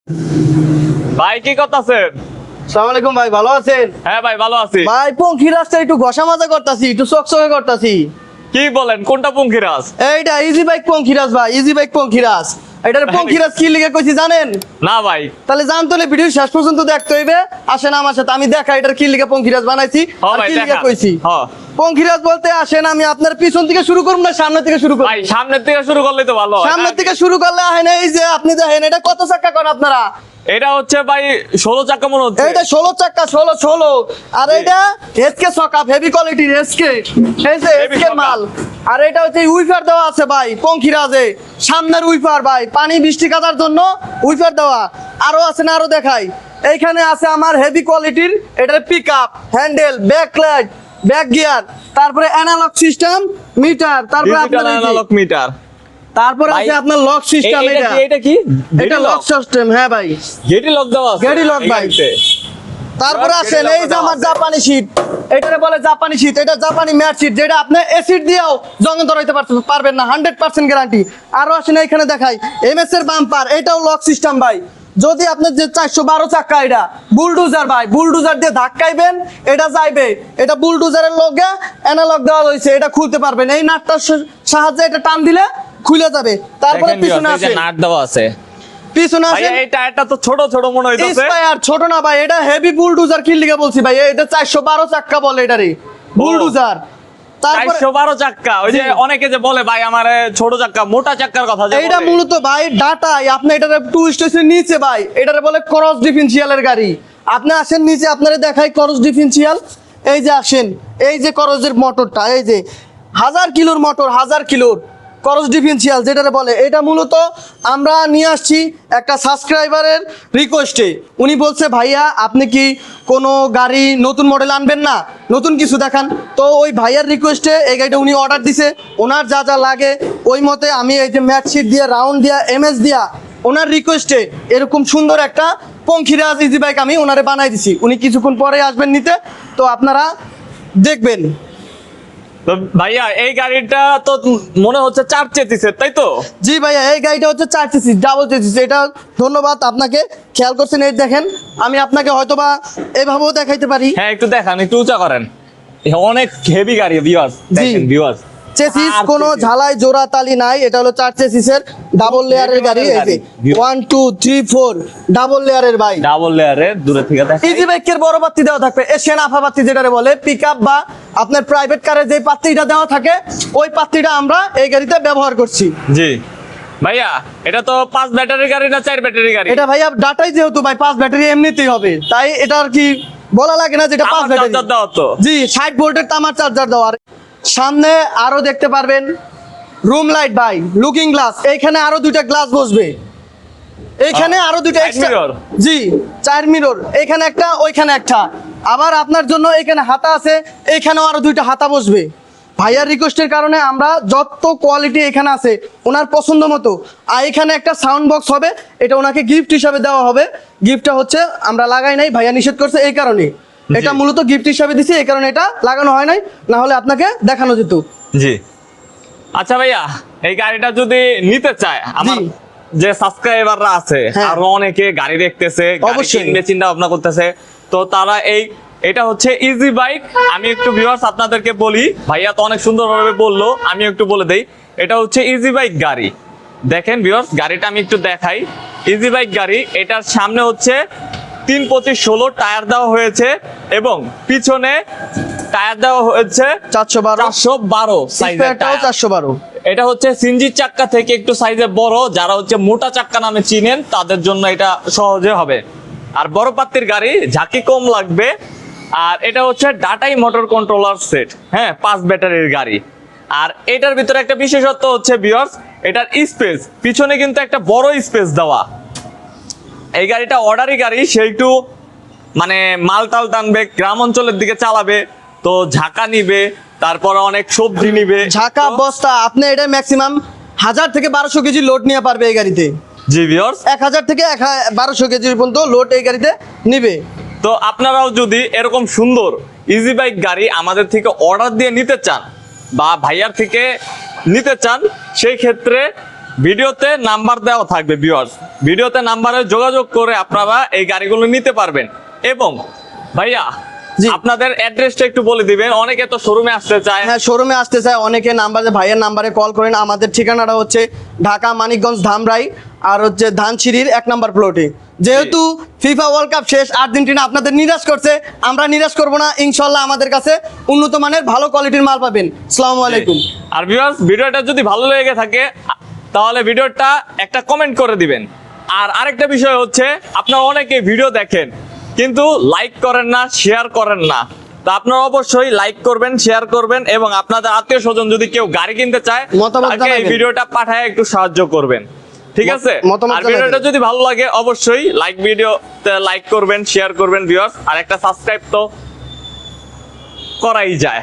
ভাই কি করতেছেন? আসসালামু আলাইকুম ভাই, ভালো আছেন? হ্যাঁ ভাই ভালো আছি। ভাই পঙ্খিরাজটা একটু ঘষা মাজা করতাছি, একটু চকচকে করতাছি। কি বলেন, কোনটা পঙ্খিরাজ? এইটা ইজি বাইক পঙ্খিরাজ ভাই, ইজি বাইক পঙ্খিরাজ। এটার পঙ্খিরাজ কি লিখে কইছি জানেন? না ভাই। তাহলে জানতে হলে ভিডিও শেষ পর্যন্ত দেখতে হইবে। আসেন আমার সাথে, আমি দেখা এটার কি লিখে পঙ্খিরাজ বানাইছি আর ভাই কি লিখে দেখা। কইছি। পঙ্খিরাজ বলতে আসেন আমি আপনার পিছন থেকে শুরু করব না সামনে থেকে শুরু করব? ভাই সামনের থেকে শুরু করলে তো ভালো হয়। সামনে থেকে শুরু করলে আহেন, এই যে আপনি দেখেন এটা কত চাকা কোন আপনারা? এটা হচ্ছে ভাই 16 চাকা মনে হচ্ছে। এইটা 16 চাকা, 16 আর এইটা এসকে সকাপ হেভি কোয়ালিটির এসকে, এই যে এসকে মাল। আর এটা হচ্ছে উইফার দেওয়া আছে ভাই পঙ্খিরাজে, সামনের উইফার ভাই, পানি বৃষ্টি কাটার জন্য উইফার দেওয়া। আরো আছে না, আরো দেখাই। এইখানে আছে আমার হেভি কোয়ালিটির এটার pickup, handle, backlight, back gear, তারপরে অ্যানালগ সিস্টেম মিটার, তারপরে ডিজিটাল আপনার অ্যানালগ মিটার। তারপরে আছে আপনার লক সিস্টেম। এটা কি? এটা লক সিস্টেম, হ্যাঁ ভাই, গেটি লক দেওয়া আছে। গেটি লক ভাই। তারপরে আসেন এই যে আমার জাপানি শীট, এটারে বলে জাপানি শীট। এটা জাপানি ম্যাট শীট, যেটা আপনি এসিড দিয়েও জং ধরাইতে পারবেন না, 100% গ্যারান্টি। আরো আসেন এইখানে দেখাই এমএস এর বাম্পার, এটাও লক সিস্টেম ভাই। যদি আপনার যে 412 চাকা, এটা বুলডোজার ভাই, বুলডোজার দিয়ে ধাক্কাইবেন এটা যাইবে। এটা বুলডোজারের লগে অ্যানালগ দেওয়া হয়েছে, এটা খুলতে পারবেন এই নাটটার সাহায্যে, এটা টান দিলে খুলে যাবে। তারপরে পিছনে আছে নাট দেওয়া আছে। পিছনে ভাই আছে এই টায়ারটা তো ছোট ছোট মনে হইতাছে। ইন্সপায়ার, ছোট না ভাই, এটা হেভি বুলডোজার কি লিখে বলছি ভাই, এটা 412 চাকা বলে এটারে বুলডোজার। তারপরে 412 চাক্কা, ওই যে অনেকে যে বলে ভাই আমারে ছোট চাক্কা, মোটা চাক্কার কথা যে এইটা বলে। মূলত ভাই ডাটাই আপনি এটারে টুইস্ট হইছে নিচে ভাই, এটারে বলে ক্রস ডিফারেন্সিয়ালের গাড়ি। আপনি আসেন নিচে, আপনারে দেখাই ক্রস ডিফারেন্সিয়াল। এই যে আসেন, এই যে ক্রসের মোটরটা, এই যে 1000 কিলোর মোটর, 1000 কিলোর ক্রস ডিফারেন্সিয়াল যেটারে বলে। এটা মূলত আমরা নিয়ে আসছি একটা সাবস্ক্রাইবারের রিকোয়েস্টে। উনি বলছে ভাইয়া আপনি কি কোনো গাড়ি নতুন মডেল আনবেন না, নতুন কিছু দেখান। তো ওই ভাইয়ার রিকোয়েস্টে এই গাড়িটা উনি অর্ডার দিছে। ওনার যা যা লাগে ওই মতে আমি এই যে ম্যাট শিট দিয়ে, রাউন্ড দিয়া, এমএস দিয়া, ওনার রিকোয়েস্টে এরকম সুন্দর একটা পঙ্খিরাজ ইজি বাইক আমি ওনারে বানাই দিছি। উনি কিছুক্ষণ পরে আসবেন নিতে, তো আপনারা দেখবেন। তো ভাইয়া এই গাড়িটা তো মনে হচ্ছে 4 চেসিসের, তাই তো? জি ভাইয়া, এই গাড়িটা হচ্ছে 4 চেসিস, ডাবল চেসিস। এটা ধন্যবাদ আপনাকে, খেয়াল করছেন। এই দেখেন, আমি আপনাকে হয়তোবা এভাবেও দেখাইতে পারি। হ্যাঁ একটু দেখান, একটু উঁচা করেন। অনেক হেভি গাড়ি ভিউয়ার্স, দেখেন ভিউয়ার্স। চেসিস 4 কোনো চেসিস। ঝালাই জোড়া তালি নাই, এটা হলো 4 চেসিসের ডাবল লেয়ারের গাড়ি। এই যে 1 2 3 4 ডাবল লেয়ারের ভাই, ডাবল লেয়ারের, দূরে থেকে দেখাই। ইজি বাইকের বড় পাত্তি দেওয়া থাকবে, এশিয়ান আফা পাত্তি যেটারে বলে, পিকআপ বা আপনার প্রাইভেট কারে যে পাত্তিটা দেওয়া থাকে ওই পাত্তিটা আমরা এই গাড়িতে ব্যবহার করছি। জি ভাইয়া, এটা তো 5 ব্যাটারির গাড়ি না 4 ব্যাটারির গাড়ি? এটা ভাইয়া ডাটাই যেহেতু ভাই 5 ব্যাটারি এমনিতেই হবে, তাই এটা আর কি বলা লাগে না যেটা 5 আমার ব্যাটারি। চার্জার দাও তো। জি 60 ভোল্টের তামার চার্জার দেওয়া। আর সামনে আরো দেখতে পারবেন রুম লাইট ভাই, লুকিং গ্লাস। এইখানে আরো 2টা গ্লাস বসবে, এইখানে আরো 2টা এক্সট্রা। mirror? জি 4 মিরর, এইখানে একটা, ওইখানে একটা। আবার আপনার জন্য এখানে হাতা আছে, এইখানেও আরো 2টা হাতা বসবে। ভাইয়ার রিকোয়েস্টের কারণে আমরা যত কোয়ালিটি এখানে আছে ওনার পছন্দ মতো। আর এখানে একটা সাউন্ড বক্স হবে, এটা ওনাকে গিফট হিসাবে দেওয়া হবে। গিফটটা হচ্ছে আমরা লাগাই নাই, ভাইয়া নিষেধ করছে এই কারণে। এটা মূলত গিফট হিসাবে দিছি, এই কারণে এটা লাগানো হয় নাই, না হলে আপনাকে দেখানো যেত। জি আচ্ছা ভাইয়া, এই গাড়িটা যদি নিতে চায় আমার জি। যে সাবস্ক্রাইবাররা আছে, হ্যাঁ। আরো অনেকে গাড়ি দেখতেছে, গাড়ি অবশ্যই। কিনবে চিন্তা ভাবনা করতেছে, তো তারা এটা হচ্ছে ইজি বাইক। আমি একটু ভিউয়ার্স আপনাদেরকে বলি, ভাইয়া তো অনেক সুন্দরভাবে বললো, আমি একটু বলে দেই। এটা হচ্ছে ইজি বাইক গাড়ি। দেখেন ভিউয়ার্স, গাড়িটা আমি একটু দেখাই। ইজি বাইক গাড়ি, এটার সামনে হচ্ছে 3 25 16 টায়ার দেওয়া হয়েছে এবং পিছনে টায়ার দেওয়া হয়েছে 412 সাইজের টায়ার। 412। এটা হচ্ছে সিনজি চাক্কা থেকে একটু সাইজে বড়, যারা হচ্ছে মোটা চাক্কা নামে চিনেন তাদের জন্য এটা সহজে হবে। আর বড় পাত্তির গাড়ি ঝাঁকি কম লাগবে। আর এটা হচ্ছে ডাটাই মোটর কন্ট্রোলার সেট, হ্যাঁ 5 ব্যাটারির গাড়ি। আর এটার ভিতরে একটা বিশেষত্ব হচ্ছে ভিউয়ার্স, এটার স্পেস, পিছনে কিন্তু একটা বড় স্পেস দেওয়া। এই গাড়িটা অর্ডারি গাড়ি, সে একটু মানে মালটাল টানবে, গ্রাম অঞ্চলের দিকে চালাবে, তো ঝাঁকা নিবে, তারপরে অনেক সবজি নিবে, ঝাঁকা বস্তা আপনি এটা ম্যাক্সিমাম 1000 থেকে 1200 কেজি লোড নিয়ে পারবে এই গাড়িতে। জি ভিউয়ার্স, 1000 থেকে 1200 কেজি পর্যন্ত লোড এই গাড়িতে নিবে। তো আপনারাও যদি এরকম সুন্দর ইজি বাইক গাড়ি আমাদের থেকে অর্ডার দিয়ে নিতে চান বা ভাইয়ার থেকে নিতে চান, সেই ক্ষেত্রে ভিডিওতে নাম্বার দেওয়া থাকবে ভিউয়ার্স, ভিডিওতে নাম্বারে যোগাযোগ করে আপনারা এই গাড়িগুলো নিতে পারবেন। এবং ভাইয়া জি। আপনাদের অ্যাড্রেসটা একটু বলে দিবেন, অনেকে তো শোরুমে আসতে চায়। হ্যাঁ, শোরুমে আসতে চায় অনেকে, নাম্বারে ভাইয়ের নাম্বারে কল করেন। আমাদের ঠিকানাটা হচ্ছে ঢাকা মানিকগঞ্জ ধামরাই, আর হচ্ছে ধানসিঁড়ির 1 নম্বর প্লটে। যেহেতু ফিফা ওয়ার্ল্ড কাপ শেষ, আর্জেন্টিনা আপনাদের নিরাশ করছে, আমরা নিরাশ করব না, ইনশাল্লাহ আমাদের কাছে উন্নত মানের ভালো কোয়ালিটির মাল পাবেন। আসসালামু আলাইকুম। আর ভিউয়ার্স, ভিডিওটা যদি ভালো লেগে থাকে তাহলে ভিডিওটা একটা কমেন্ট করে দিবেন। আর আরেকটা বিষয় হচ্ছে, আপনারা অনেকে ভিডিও দেখেন কিন্তু লাইক করেন না, শেয়ার করেন না। তো আপনারা অবশ্যই লাইক করবেন, শেয়ার করবেন, এবং আপনাদের আত্মীয় স্বজন যদি কেউ গাড়ি কিনতে চায় মতামত তাকে এই জানাবেন। ভিডিওটা পাঠায় একটু সাহায্য করবেন, ঠিক আছে? মতামত আর জানাবেন। ভিডিওটা যদি ভালো লাগে অবশ্যই ভিডিওতে লাইক করবেন, শেয়ার করবেন ভিউয়ার্স, আর একটা সাবস্ক্রাইব তো করাই যায়।